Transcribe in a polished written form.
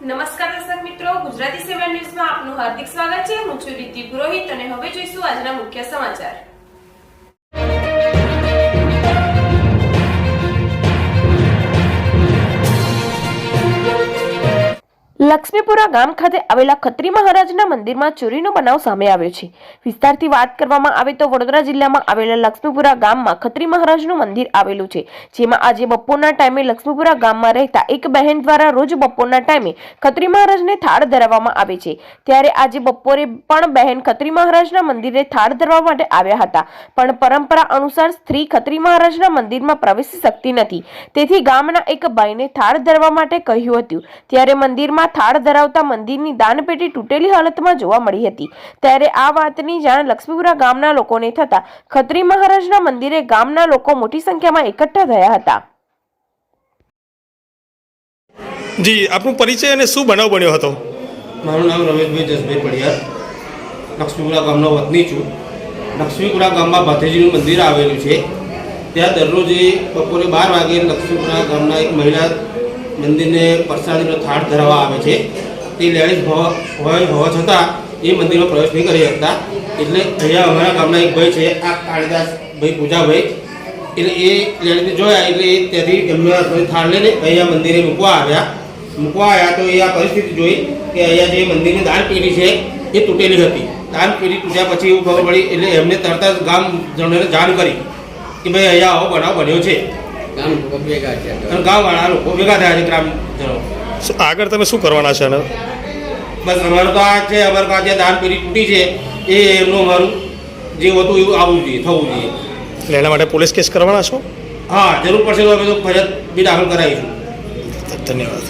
નમસ્કાર દર્શક મિત્રો, ગુજરાતી 7 ન્યૂઝમાં આપનું હાર્દિક સ્વાગત છે। હું છું રીતિ પુરોહિત અને હવે જોઈશું આજના મુખ્ય સમાચાર। લક્ષ્મીપુરા ગામ ખાતે આવેલા ખત્રી મહારાજના મંદિરમાં ચોરીનો બનાવ સામે આવ્યો છે। વિસ્તારથી વાત કરવામાં આવે તો વડોદરા જિલ્લામાં આવેલા લક્ષ્મીપુરા ગામમાં ખત્રી મહારાજનું મંદિર આવેલું છે, જેમાં આજે બપોરના ટાઈમે લક્ષ્મીપુરા ગામમાં રહેતા એક બહેન દ્વારા રોજ બપોરના ટાઈમે ખત્રી મહારાજને થાળ ધરાવવામાં આવે છે। ત્યારે આજે બપોરે પણ બહેન ખત્રી મહારાજના મંદિરે થાળ ધરવા માટે આવ્યા હતા, પણ પરંપરા અનુસાર સ્ત્રી ખત્રી મહારાજના મંદિરમાં પ્રવેશી શકતી નથી, તેથી ગામના એક ભાઈને થાળ ધરવા માટે કહ્યું હતું। ત્યારે મંદિરમાં થાળ ધરાવતા મંદિરની દાનપેટી તૂટેલી હાલતમાં જોવા મળી હતી। ત્યારે આ વાતની જાણ લક્ષ્મીપુરા ગામના લોકોને થતા ખત્રી મહારાજના મંદિરે ગામના લોકો મોટી સંખ્યામાં એકઠા થયા હતા। જી, આપનો પરિચય અને શું બનાવ બન્યો હતો? મારું નામ રમેશભાઈ જસભાઈ પડિયાર, લક્ષ્મીપુરા ગામનો વતની છું। લક્ષ્મીપુરા ગામમાં ભાથીજીનું મંદિર આવેલું છે। ત્યાં દરરોજ બપોરે 12 વાગે લક્ષ્મીપુરા ગામના એક મહિલા મંદિરને પ્રસાદીનો થાળ ધરાવવા આવે છે। તે લેડીઝ હોવા છતાં એ મંદિરમાં પ્રવેશ નહીં કરી શકતા, એટલે અહીંયા અમારા ગામના એક ભાઈ છે, આ કાળીદાસભાઈ પૂજાભાઈ, એટલે એ લેડીઝને જોયા એટલે એ ત્યાંથી એમને થાળ લઈને અહીંયા મંદિરે મૂકવા આવ્યા તો એ આ પરિસ્થિતિ જોઈ કે અહીંયા જે મંદિરની દાનપેટી છે એ તૂટેલી હતી। દાનપેટી તૂટ્યા પછી એવું ખબર પડી એટલે એમને તરત જ ગામજનોને જાણ કરી કે ભાઈ અહીંયા આવો બનાવ બન્યો છે। ગામવાળા લોકો ભેગા થયા છે, ગ્રામજનો। આગળ તમે શું કરવાના છે? બસ અમારું તો આ છે, અમારી પાસે દાનપેટી તૂટી છે એ એમનું અમારું જે હતું એવું આવવું જોઈએ, થવું જોઈએ। એટલે એના માટે પોલીસ કેસ કરવાના છો? હા, જરૂર પડશે તો અમે તો ફરિયાદ બી દાખલ કરાવીશું। ધન્યવાદ।